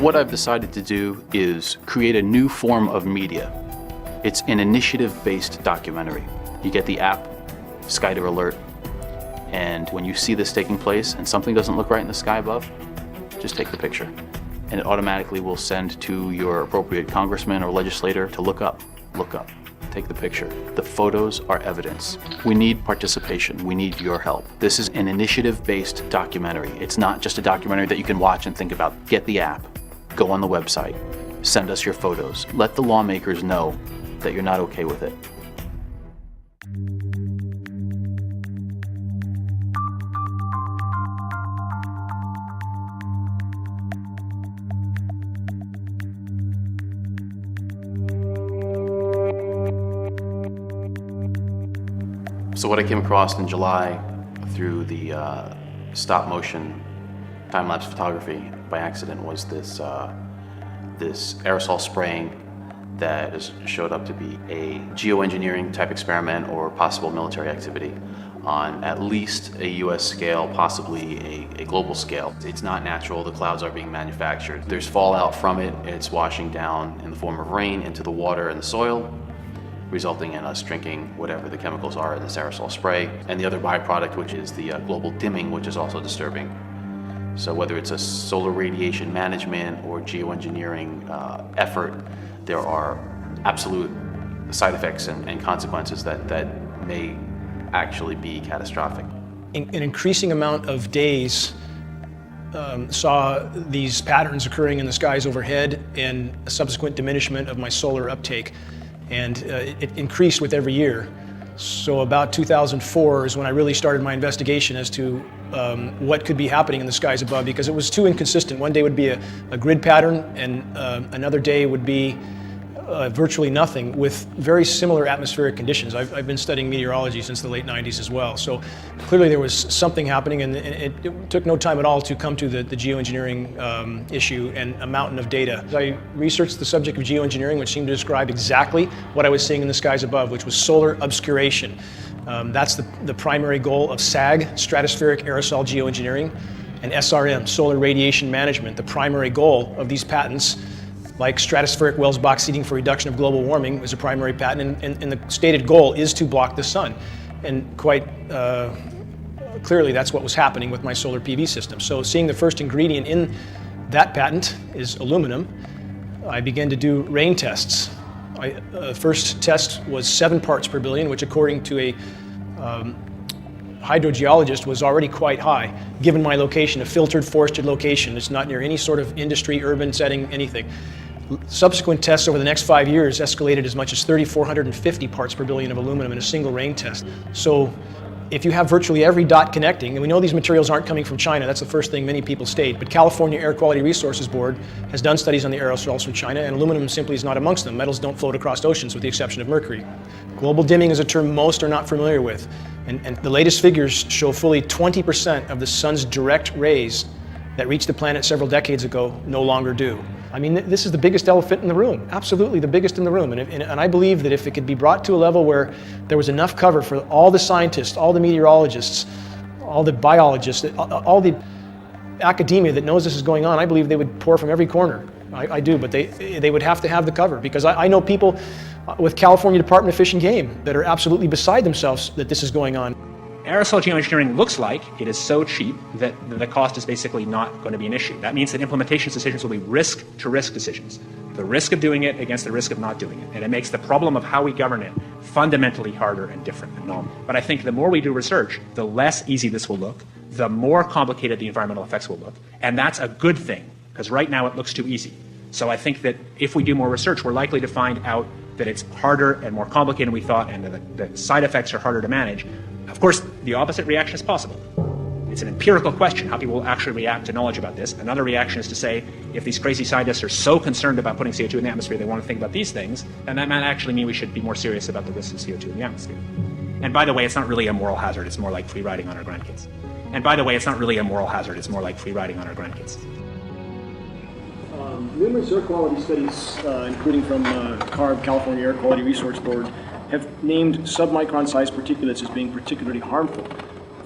What I've decided to do is create a new form of media. It's an initiative-based documentary. You get the app, Skyder Alert, and when you see this taking place and something doesn't look right in the sky above, just take the picture. And it automatically will send to your appropriate congressman or legislator to look up, take the picture. The photos are evidence. We need participation. We need your help. This is an initiative-based documentary. It's not just a documentary that you can watch and think about. Get the app, go on the website, send us your photos. Let the lawmakers know that you're not okay with it. So what I came across in July through the stop motion time-lapse photography by accident was this aerosol spraying that showed up to be a geoengineering type experiment or possible military activity on at least a US scale, possibly a global scale. It's not natural, the clouds are being manufactured. There's fallout from it, it's washing down in the form of rain into the water and the soil, resulting in us drinking whatever the chemicals are in this aerosol spray, and the other byproduct, which is the global dimming, which is also disturbing. So whether it's a solar radiation management or geoengineering effort, there are absolute side effects and consequences that may actually be catastrophic. An increasing amount of days saw these patterns occurring in the skies overhead and a subsequent diminishment of my solar uptake. And it increased with every year. So about 2004 is when I really started my investigation as to what could be happening in the skies above, because it was too inconsistent. One day would be a grid pattern, and another day would be virtually nothing, with very similar atmospheric conditions. I've been studying meteorology since the late 90s as well. So clearly there was something happening, and it took no time at all to come to the geoengineering issue and a mountain of data. I researched the subject of geoengineering, which seemed to describe exactly what I was seeing in the skies above, which was solar obscuration. That's the primary goal of SAG, stratospheric aerosol geoengineering, and SRM, solar radiation management. The primary goal of these patents, like stratospheric Wells box seeding for reduction of global warming, is a primary patent, and the stated goal is to block the sun. And quite clearly that's what was happening with my solar PV system. So seeing the first ingredient in that patent is aluminum, I began to do rain tests. First test was 7 parts per billion, which according to a hydrogeologist was already quite high, given my location, a filtered forested location. It's not near any sort of industry, urban setting, anything. Subsequent tests over the next 5 years escalated as much as 3,450 parts per billion of aluminum in a single rain test. So if you have virtually every dot connecting, and we know these materials aren't coming from China, that's the first thing many people state, but California Air Quality Resources Board has done studies on the aerosols from China, and aluminum simply is not amongst them. Metals don't float across oceans with the exception of mercury. Global dimming is a term most are not familiar with, and the latest figures show fully 20% of the sun's direct rays that reached the planet several decades ago no longer do. I mean, this is the biggest elephant in the room, absolutely the biggest in the room. And I believe that if it could be brought to a level where there was enough cover for all the scientists, all the meteorologists, all the biologists, all the academia that knows this is going on, I believe they would pour from every corner. I do, but they would have to have the cover, because I know people with California Department of Fish and Game that are absolutely beside themselves that this is going on. Aerosol geoengineering looks like it is so cheap that the cost is basically not going to be an issue. That means that implementation decisions will be risk-to-risk decisions. The risk of doing it against the risk of not doing it. And it makes the problem of how we govern it fundamentally harder and different than normal. But I think the more we do research, the less easy this will look, the more complicated the environmental effects will look. And that's a good thing, because right now it looks too easy. So I think that if we do more research, we're likely to find out that it's harder and more complicated than we thought, and that the side effects are harder to manage. Of course, the opposite reaction is possible. It's an empirical question how people will actually react to knowledge about this. Another reaction is to say, if these crazy scientists are so concerned about putting CO2 in the atmosphere, they want to think about these things, then that might actually mean we should be more serious about the risks of CO2 in the atmosphere. And by the way, it's not really a moral hazard, it's more like free riding on our grandkids. And by the way, it's not really a moral hazard, it's more like free riding on our grandkids. Numerous air quality studies, including from CARB, California Air Quality Resource Board, have named submicron-sized particulates as being particularly harmful.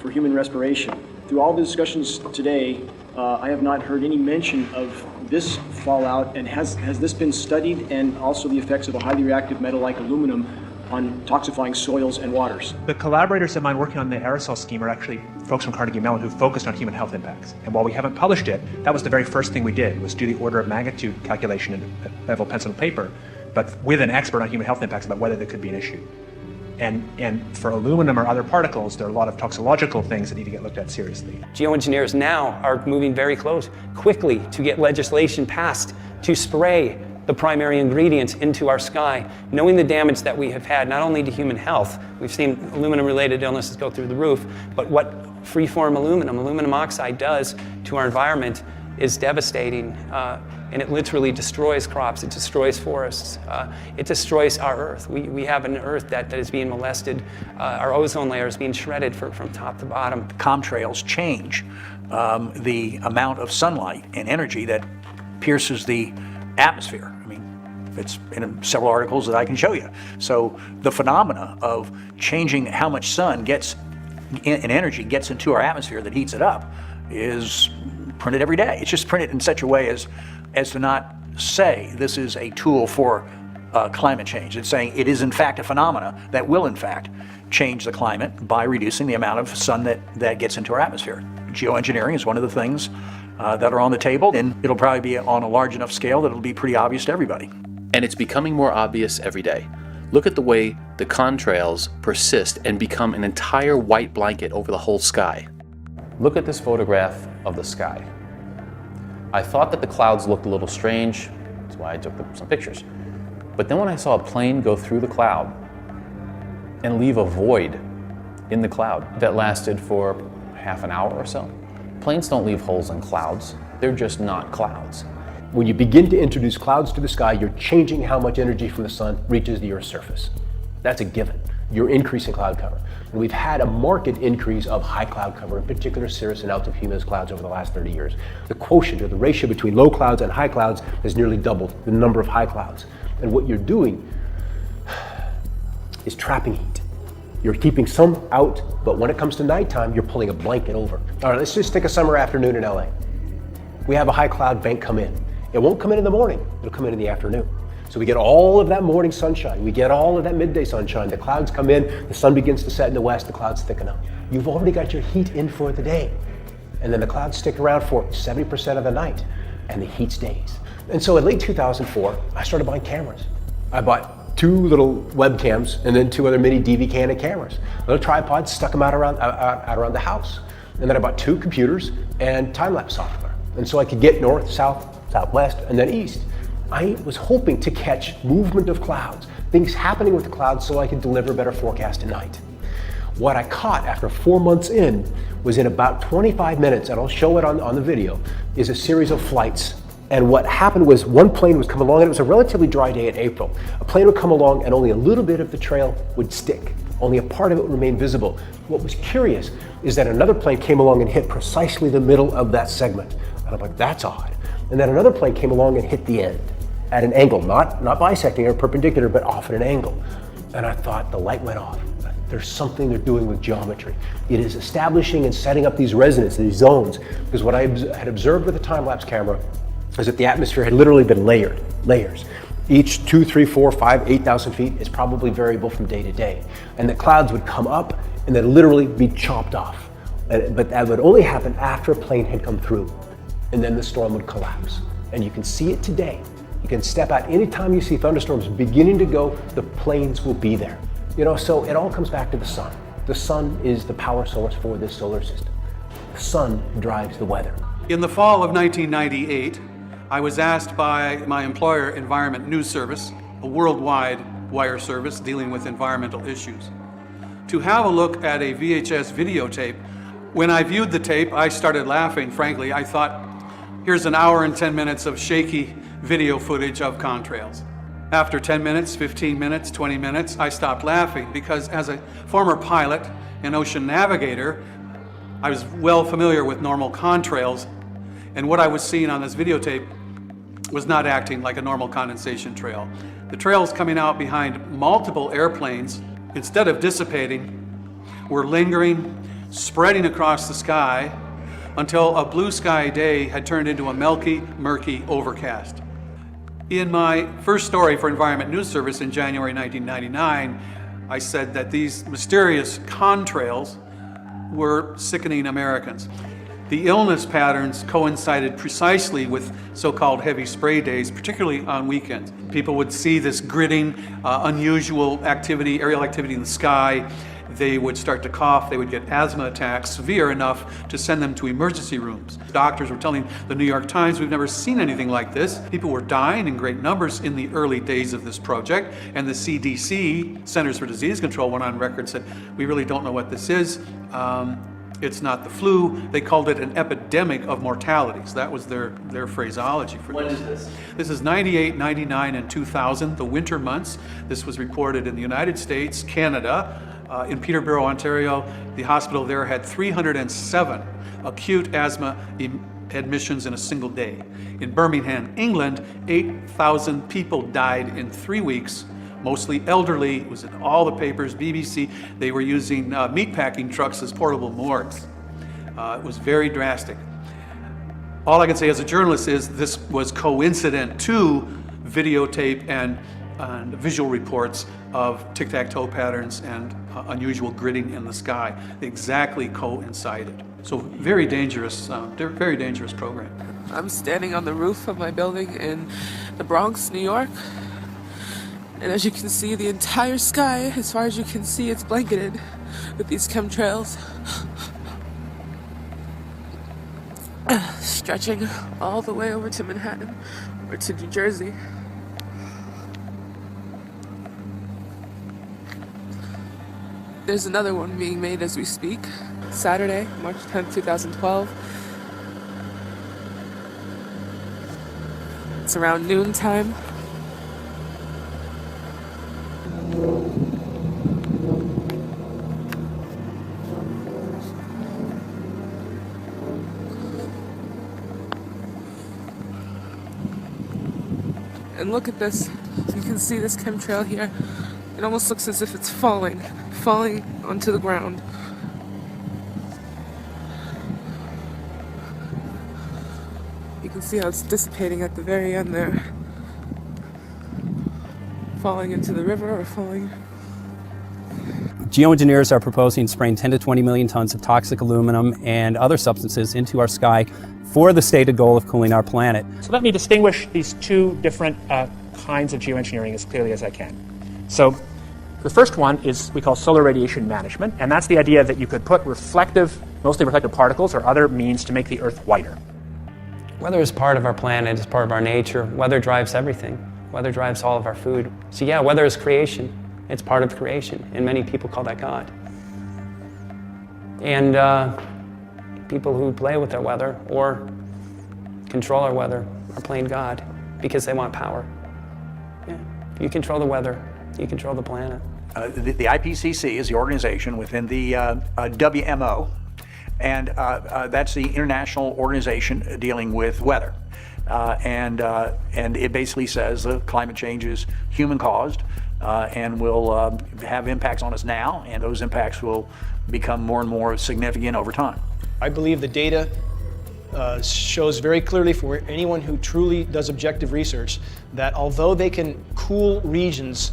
for human respiration. Through all the discussions today, I have not heard any mention of this fallout, and has this been studied, and also the effects of a highly reactive metal like aluminum on toxifying soils and waters? The collaborators of mine working on the aerosol scheme are actually folks from Carnegie Mellon who focused on human health impacts. And while we haven't published it, that was the very first thing we did, was do the order of magnitude calculation in level pencil and paper, but with an expert on human health impacts about whether there could be an issue. And for aluminum or other particles, there are a lot of toxicological things that need to get looked at seriously. Geoengineers now are moving very quickly to get legislation passed to spray the primary ingredients into our sky, knowing the damage that we have had not only to human health, we've seen aluminum-related illnesses go through the roof, but what free-form aluminum oxide does to our environment is devastating, and it literally destroys crops, it destroys forests, it destroys our Earth. We have an Earth that is being molested, our ozone layer is being shredded from top to bottom. Chemtrails change the amount of sunlight and energy that pierces the atmosphere. I mean, it's in several articles that I can show you. So the phenomena of changing how much sun gets and energy gets into our atmosphere that heats it up is printed every day. It's just printed in such a way as to not say this is a tool for climate change. It's saying it is in fact a phenomena that will in fact change the climate by reducing the amount of sun that gets into our atmosphere. Geoengineering is one of the things that are on the table, and it'll probably be on a large enough scale that it'll be pretty obvious to everybody. And it's becoming more obvious every day. Look at the way the contrails persist and become an entire white blanket over the whole sky. Look at this photograph of the sky. I thought that the clouds looked a little strange, that's why I took some pictures. But then when I saw a plane go through the cloud and leave a void in the cloud that lasted for half an hour or so. Planes don't leave holes in clouds, they're just not clouds. When you begin to introduce clouds to the sky, you're changing how much energy from the sun reaches the Earth's surface. That's a given. You're increasing cloud cover. And we've had a marked increase of high cloud cover, in particular cirrus and altocumulus clouds over the last 30 years. The quotient, or the ratio between low clouds and high clouds, has nearly doubled the number of high clouds. And what you're doing is trapping heat. You're keeping some out, but when it comes to nighttime, you're pulling a blanket over. All right, let's just take a summer afternoon in LA. We have a high cloud bank come in. It won't come in the morning, it'll come in the afternoon. So we get all of that morning sunshine, we get all of that midday sunshine, the clouds come in, the sun begins to set in the west, the clouds thicken up. You've already got your heat in for the day. And then the clouds stick around for 70% of the night, and the heat stays. And so in late 2004, I started buying cameras. I bought 2 little webcams and then 2 other mini DV Canon cameras. Little tripods, stuck them out around the house. And then I bought 2 computers and time-lapse software. And so I could get north, south, southwest, and then east. I was hoping to catch movement of clouds, things happening with the clouds so I could deliver a better forecast at night. What I caught after 4 months in was in about 25 minutes, and I'll show it on the video, is a series of flights. And what happened was one plane was coming along, and it was a relatively dry day in April. A plane would come along and only a little bit of the trail would stick. Only a part of it would remain visible. What was curious is that another plane came along and hit precisely the middle of that segment. And I'm like, that's odd. And then another plane came along and hit the end at an angle, not bisecting or perpendicular, but off at an angle. And I thought the light went off. There's something they're doing with geometry. It is establishing and setting up these resonances, these zones, because what I had observed with the time-lapse camera is that the atmosphere had literally been layers. Each 2, 3, 4, 5, 8,000 feet is probably variable from day to day. And the clouds would come up and then literally be chopped off. But that would only happen after a plane had come through. And then the storm would collapse. And you can see it today. You can step out anytime you see thunderstorms beginning to go, the planes will be there. You know, so it all comes back to the sun. The sun is the power source for this solar system. The sun drives the weather. In the fall of 1998, I was asked by my employer, Environment News Service, a worldwide wire service dealing with environmental issues, to have a look at a VHS videotape. When I viewed the tape, I started laughing, frankly. I thought, here's an hour and 10 minutes of shaky video footage of contrails. After 10 minutes, 15 minutes, 20 minutes, I stopped laughing because as a former pilot and ocean navigator, I was well familiar with normal contrails, and what I was seeing on this videotape was not acting like a normal condensation trail. The trails coming out behind multiple airplanes, instead of dissipating, were lingering. spreading across the sky until a blue sky day had turned into a milky, murky overcast. In my first story for Environment News Service in January 1999, I said that these mysterious contrails were sickening Americans. The illness patterns coincided precisely with so-called heavy spray days, particularly on weekends. People would see this gritting, unusual activity, aerial activity in the sky. They would start to cough, they would get asthma attacks, severe enough to send them to emergency rooms. Doctors were telling the New York Times, we've never seen anything like this. People were dying in great numbers in the early days of this project, and the CDC, Centers for Disease Control, went on record and said, we really don't know what this is. It's not the flu. They called it an epidemic of mortalities. That was their phraseology for this. When is this? This is 98, 99, and 2000, the winter months. This was reported in the United States, Canada. In Peterborough, Ontario, the hospital there had 307 acute asthma admissions in a single day. In Birmingham, England, 8,000 people died in 3 weeks, mostly elderly. It was in all the papers, BBC. They were using meatpacking trucks as portable morgues. It was very drastic. All I can say as a journalist is this was coincident to videotape and visual reports of tic-tac-toe patterns and unusual gritting in the sky. They exactly coincided. So very dangerous program. I'm standing on the roof of my building in the Bronx, New York. And as you can see, the entire sky, as far as you can see, it's blanketed with these chemtrails. Stretching all the way over to Manhattan or to New Jersey. There's another one being made as we speak. Saturday, March 10th, 2012. It's around noontime. And look at this. You can see this chemtrail here. It almost looks as if it's falling onto the ground. You can see how it's dissipating at the very end there. Falling into the river or falling. Geoengineers are proposing spraying 10 to 20 million tons of toxic aluminum and other substances into our sky for the stated goal of cooling our planet. So let me distinguish these two different kinds of geoengineering as clearly as I can. So the first one is we call solar radiation management, and that's the idea that you could put mostly reflective particles or other means to make the Earth whiter. Weather is part of our planet, it's part of our nature. Weather drives everything. Weather drives all of our food. So yeah, weather is creation. It's part of creation, and many people call that God. And people who play with their weather or control our weather are playing God because they want power. Yeah. You control the weather, you control the planet. The IPCC is the organization within the WMO, and that's the international organization dealing with weather. And it basically says climate change is human-caused and will have impacts on us now, and those impacts will become more and more significant over time. I believe the data shows very clearly for anyone who truly does objective research that although they can cool regions,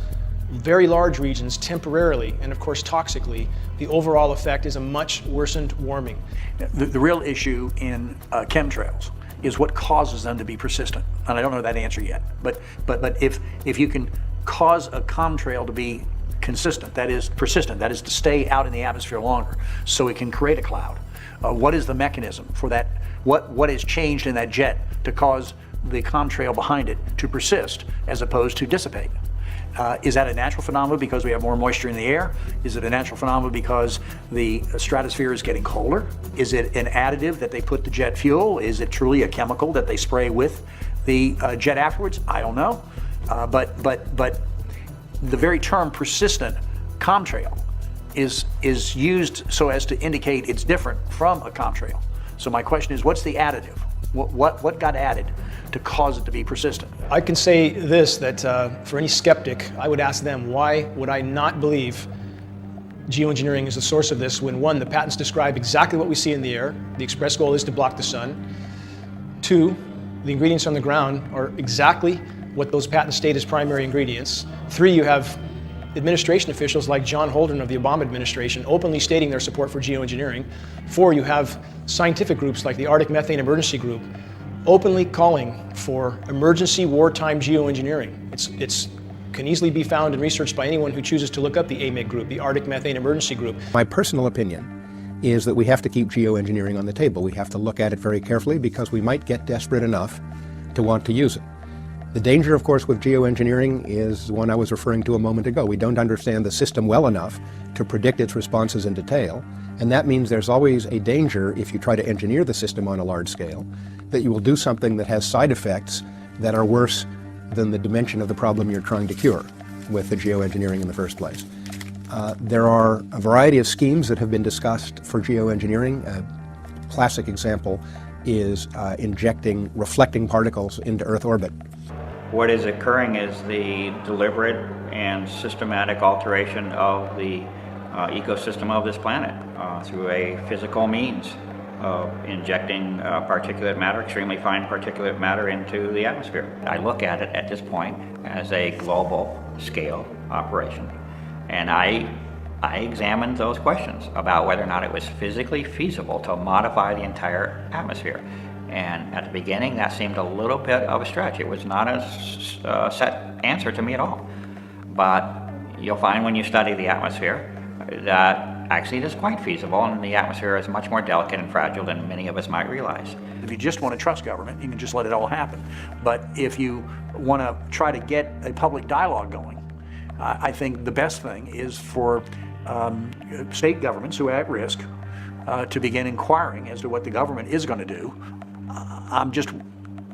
very large regions, temporarily and of course toxically, the overall effect is a much worsened warming. The real issue in chemtrails is what causes them to be persistent. And I don't know that answer yet, but if you can cause a chemtrail to be consistent, that is persistent, that is to stay out in the atmosphere longer so it can create a cloud. What is the mechanism for that? What has changed in that jet to cause the chemtrail behind it to persist as opposed to dissipate? Is that a natural phenomenon because we have more moisture in the air? Is it a natural phenomenon because the stratosphere is getting colder? Is it an additive that they put to jet fuel? Is it truly a chemical that they spray with the jet afterwards? I don't know. But the very term persistent chemtrail is used so as to indicate it's different from a chemtrail. So my question is, what's the additive? What got added to cause it to be persistent? I can say this, that for any skeptic, I would ask them, why would I not believe geoengineering is the source of this when, one, the patents describe exactly what we see in the air. The express goal is to block the sun. Two, the ingredients on the ground are exactly what those patents state as primary ingredients. Three, you have administration officials like John Holdren of the Obama administration openly stating their support for geoengineering. Four, you have scientific groups like the Arctic Methane Emergency Group openly calling for emergency wartime geoengineering. It can easily be found and researched by anyone who chooses to look up the AMIG group, the Arctic Methane Emergency Group. My personal opinion is that we have to keep geoengineering on the table. We have to look at it very carefully because we might get desperate enough to want to use it. The danger, of course, with geoengineering is the one I was referring to a moment ago. We don't understand the system well enough to predict its responses in detail, and that means there's always a danger if you try to engineer the system on a large scale that you will do something that has side effects that are worse than the dimension of the problem you're trying to cure with the geoengineering in the first place. There are a variety of schemes that have been discussed for geoengineering. A classic example is injecting reflecting particles into Earth orbit. What is occurring is the deliberate and systematic alteration of the ecosystem of this planet through a physical means of injecting particulate matter, extremely fine particulate matter, into the atmosphere. I look at it at this point as a global scale operation, and I examined those questions about whether or not it was physically feasible to modify the entire atmosphere. And at the beginning, that seemed a little bit of a stretch. It was not a set answer to me at all. But you'll find when you study the atmosphere that actually it is quite feasible, and the atmosphere is much more delicate and fragile than many of us might realize. If you just want to trust government, you can just let it all happen. But if you want to try to get a public dialogue going, I think the best thing is for state governments who are at risk to begin inquiring as to what the government is going to do. I'm just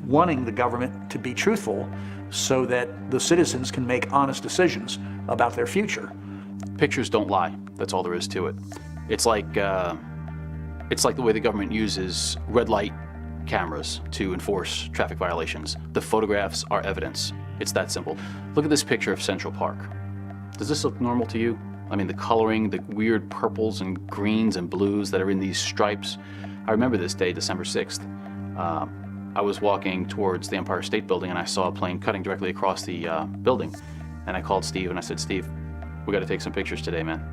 wanting the government to be truthful so that the citizens can make honest decisions about their future. Pictures don't lie. That's all there is to it. It's like the way the government uses red light cameras to enforce traffic violations. The photographs are evidence. It's that simple. Look at this picture of Central Park. Does this look normal to you? I mean, the coloring, the weird purples and greens and blues that are in these stripes. I remember this day, December 6th. I was walking towards the Empire State Building and I saw a plane cutting directly across the building. And I called Steve and I said, Steve, we got to take some pictures today, man.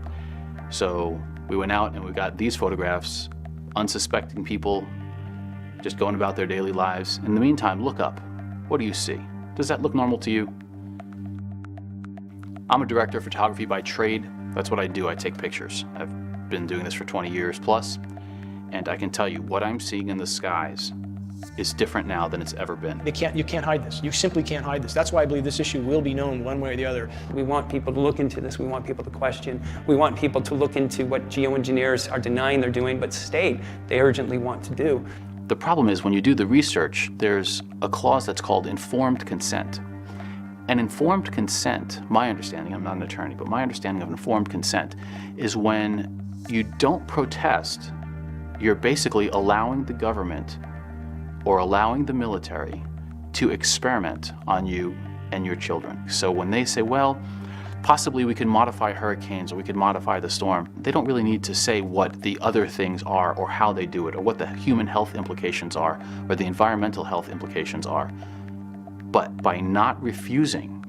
So we went out and we got these photographs, unsuspecting people just going about their daily lives. In the meantime, look up. What do you see? Does that look normal to you? I'm a director of photography by trade. That's what I do. I take pictures. I've been doing this for 20 years plus, and I can tell you what I'm seeing in the skies is different now than it's ever been. You can't hide this. You simply can't hide this. That's why I believe this issue will be known one way or the other. We want people to look into this. We want people to question. We want people to look into what geoengineers are denying they're doing, but state they urgently want to do. The problem is when you do the research, there's a clause that's called informed consent. And informed consent, my understanding, I'm not an attorney, but my understanding of informed consent is when you don't protest, you're basically allowing the government or allowing the military to experiment on you and your children. So when they say, well, possibly we can modify hurricanes or we could modify the storm, they don't really need to say what the other things are or how they do it or what the human health implications are or the environmental health implications are. But by not refusing,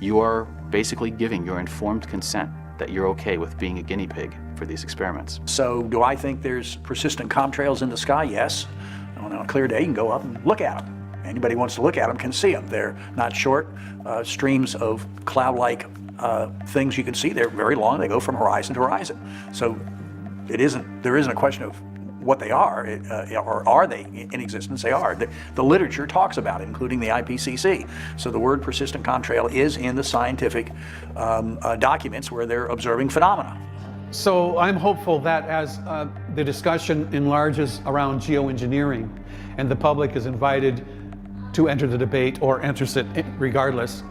you are basically giving your informed consent that you're okay with being a guinea pig for these experiments. So do I think there's persistent chemtrails in the sky? Yes. On a clear day, you can go up and look at them. Anybody who wants to look at them can see them. They're not short streams of cloud-like things you can see. They're very long. They go from horizon to horizon. So there isn't a question of what they are, or are they in existence? They are. The literature talks about it, including the IPCC. So the word persistent chemtrail is in the scientific documents where they're observing phenomena. So I'm hopeful that as the discussion enlarges around geoengineering and the public is invited to enter the debate or enters it regardless,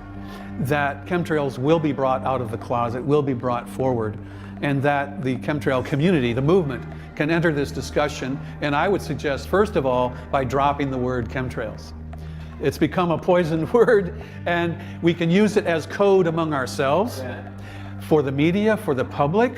that chemtrails will be brought out of the closet, will be brought forward, and that the chemtrail community, the movement, can enter this discussion. And I would suggest, first of all, by dropping the word chemtrails. It's become a poisoned word, and we can use it as code among ourselves for the media, for the public.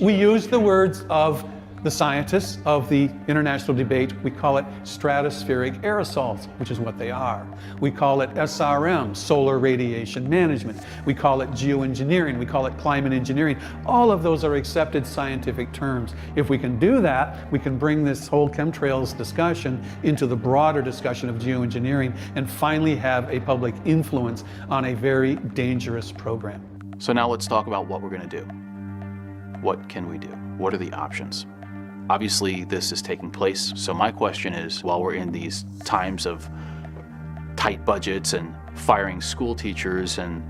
We use the words of the scientists of the international debate. We call it stratospheric aerosols, which is what they are. We call it SRM, solar radiation management. We call it geoengineering. We call it climate engineering. All of those are accepted scientific terms. If we can do that, we can bring this whole chemtrails discussion into the broader discussion of geoengineering and finally have a public influence on a very dangerous program. So now let's talk about what we're going to do. What can we do? What are the options? Obviously, this is taking place, so my question is, while we're in these times of tight budgets and firing school teachers and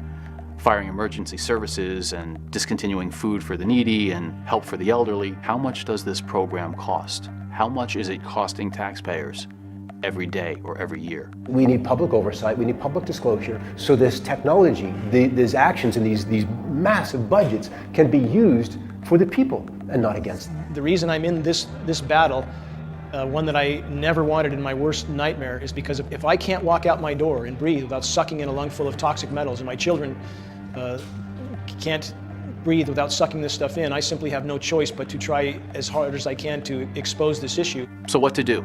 firing emergency services and discontinuing food for the needy and help for the elderly, how much does this program cost? How much is it costing taxpayers every day or every year? We need public oversight, we need public disclosure, so this technology, these actions and these massive budgets can be used for the people and not against them. The reason I'm in this battle, one that I never wanted in my worst nightmare, is because if I can't walk out my door and breathe without sucking in a lungful of toxic metals, and my children can't breathe without sucking this stuff in, I simply have no choice but to try as hard as I can to expose this issue. So what to do?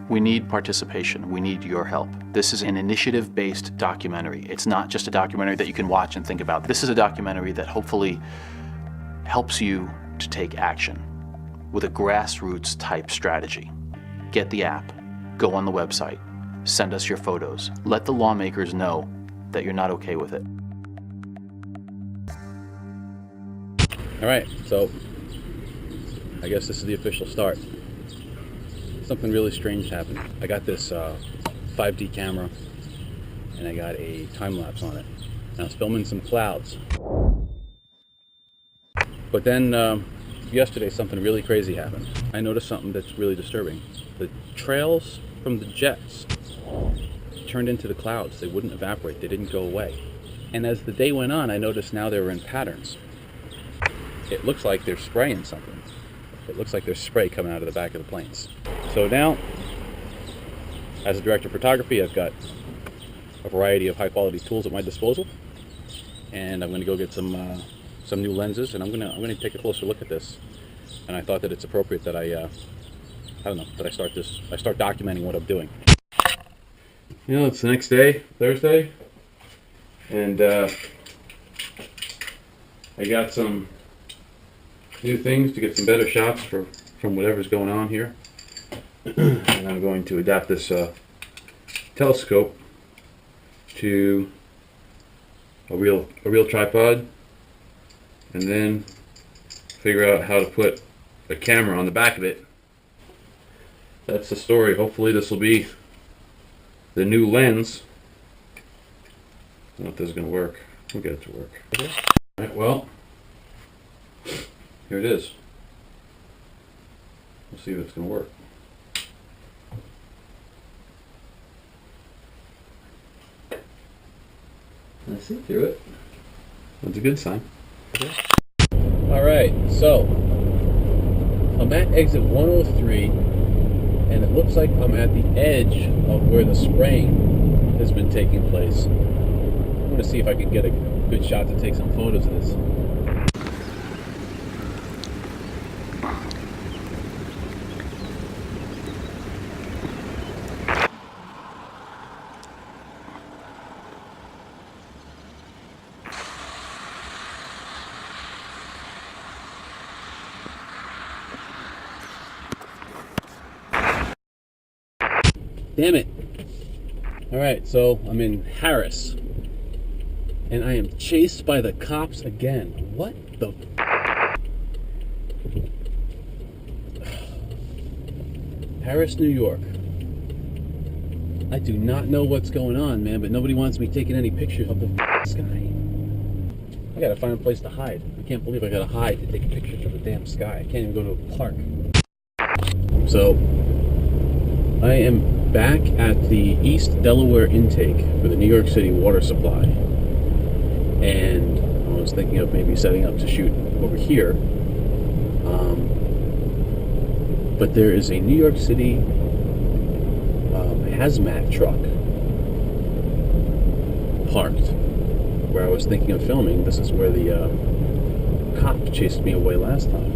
We need participation. We need your help. This is an initiative-based documentary. It's not just a documentary that you can watch and think about. This is a documentary that hopefully helps you to take action with a grassroots type strategy. Get the app, go on the website, send us your photos. Let the lawmakers know that you're not okay with it. All right, so I guess this is the official start. Something really strange happened. I got this 5D camera and I got a time lapse on it. And I was filming some clouds. But then yesterday something really crazy happened. I noticed something that's really disturbing. The trails from the jets turned into the clouds. They wouldn't evaporate. They didn't go away. And as the day went on, I noticed now they were in patterns. It looks like they're spraying something. It looks like there's spray coming out of the back of the planes. So now, as a director of photography, I've got a variety of high-quality tools at my disposal, and I'm going to go get some new lenses, and I'm going to take a closer look at this. And I thought that it's appropriate that I start documenting what I'm doing. You know, it's the next day, Thursday, and I got some new things to get some better shots from whatever's going on here. And I'm going to adapt this telescope to a real tripod, and then figure out how to put a camera on the back of it. That's the story. Hopefully this will be the new lens. I don't know if this is going to work. We'll get it to work. Alright, well, here it is. We'll see if it's going to work. I see through it. That's a good sign. Okay. Alright, so I'm at exit 103, and it looks like I'm at the edge of where the spraying has been taking place. I'm going to see if I can get a good shot to take some photos of this. Damn it. Alright, so I'm in Harris. And I am chased by the cops again. What the... Harris, New York. I do not know what's going on, man, but nobody wants me taking any pictures of the sky. I gotta find a place to hide. I can't believe I gotta hide to take pictures of the damn sky. I can't even go to a park. So, I am back at the East Delaware intake for the New York City water supply, and I was thinking of maybe setting up to shoot over here, but there is a New York City hazmat truck parked where I was thinking of filming. This is where the cop chased me away last time.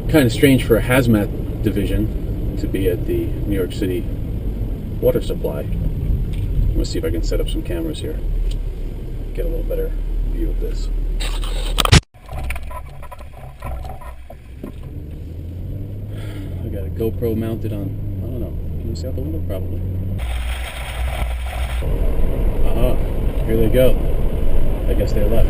Kind of strange for a hazmat division to be at the New York City water supply. I'm gonna see if I can set up some cameras here, get a little better view of this. I got a GoPro mounted on, I don't know, can you see out the window? Probably. Here they go. I guess they left.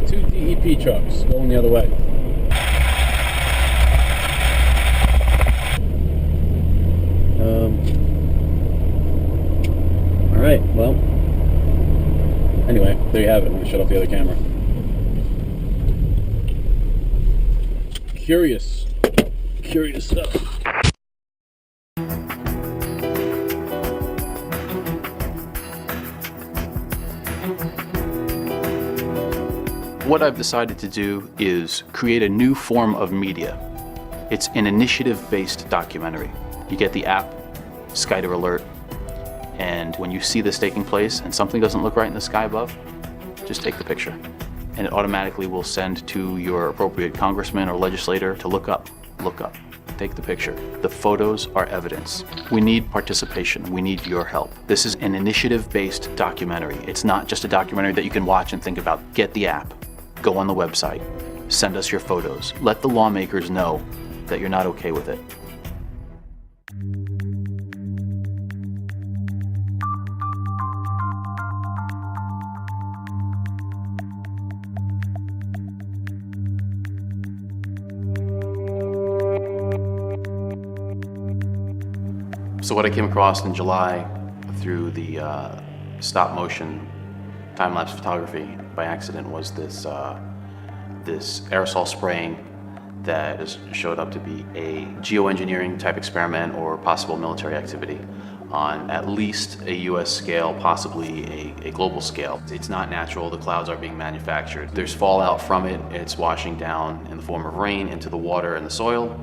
Two DEP trucks going the other way. All right, well, anyway, there you have it. I'm gonna shut off the other camera. Curious stuff. What I've decided to do is create a new form of media. It's an initiative-based documentary. You get the app, Skyder Alert, and when you see this taking place and something doesn't look right in the sky above, just take the picture. And it automatically will send to your appropriate congressman or legislator to look up, take the picture. The photos are evidence. We need participation. We need your help. This is an initiative-based documentary. It's not just a documentary that you can watch and think about. Get the app, go on the website, send us your photos. Let the lawmakers know that you're not okay with it. So what I came across in July through the stop motion time-lapse photography by accident was this aerosol spraying that showed up to be a geoengineering type experiment or possible military activity on at least a US scale, possibly a global scale. It's not natural, the clouds are being manufactured. There's fallout from it, it's washing down in the form of rain into the water and the soil,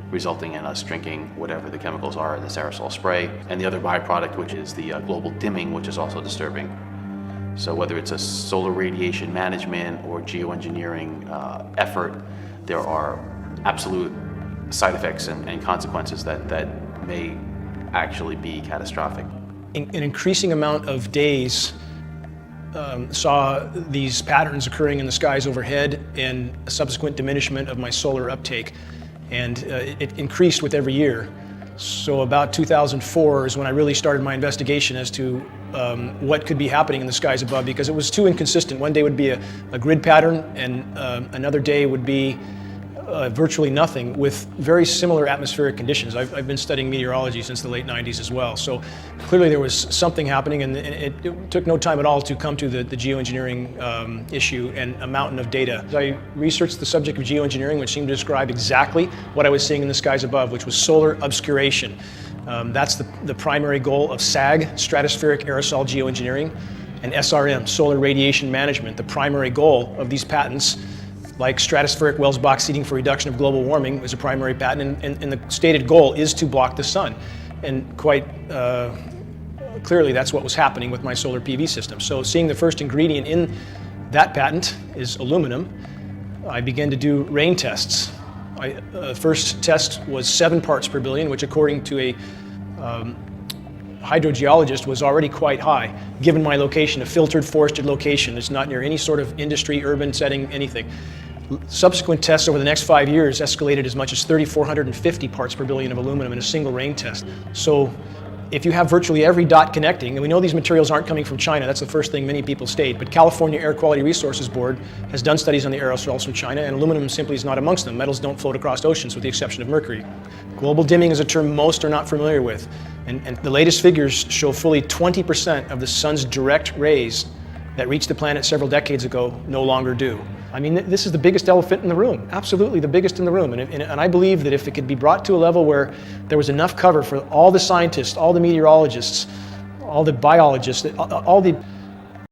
resulting in us drinking whatever the chemicals are in this aerosol spray, and the other byproduct, which is the global dimming, which is also disturbing. So whether it's a solar radiation management or geoengineering effort, there are absolute side effects and consequences that may actually be catastrophic. An increasing amount of days saw these patterns occurring in the skies overhead and a subsequent diminishment of my solar uptake. And it increased with every year. So about 2004 is when I really started my investigation as to what could be happening in the skies above, because it was too inconsistent. One day would be a grid pattern, and another day would be virtually nothing, with very similar atmospheric conditions. I've been studying meteorology since the late 90s as well. So clearly there was something happening, and it took no time at all to come to the geoengineering issue and a mountain of data. I researched the subject of geoengineering, which seemed to describe exactly what I was seeing in the skies above, which was solar obscuration. That's the primary goal of SAG, stratospheric aerosol geoengineering, and SRM, solar radiation management. The primary goal of these patents, like stratospheric Wells box seeding for reduction of global warming, is a primary patent, and the stated goal is to block the sun. And quite clearly that's what was happening with my solar PV system. So seeing the first ingredient in that patent is aluminum, I began to do rain tests. First test was 7 parts per billion, which according to a hydrogeologist was already quite high, given my location, a filtered forested location. It's not near any sort of industry, urban setting, anything. Subsequent tests over the next 5 years escalated as much as 3,450 parts per billion of aluminum in a single rain test. So if you have virtually every dot connecting, and we know these materials aren't coming from China, that's the first thing many people state, but California Air Quality Resources Board has done studies on the aerosols from China, and aluminum simply is not amongst them. Metals don't float across oceans with the exception of mercury. Global dimming is a term most are not familiar with, and the latest figures show fully 20% of the sun's direct rays that reached the planet several decades ago no longer do. I mean, this is the biggest elephant in the room, absolutely the biggest in the room. And I believe that if it could be brought to a level where there was enough cover for all the scientists, all the meteorologists, all the biologists, all the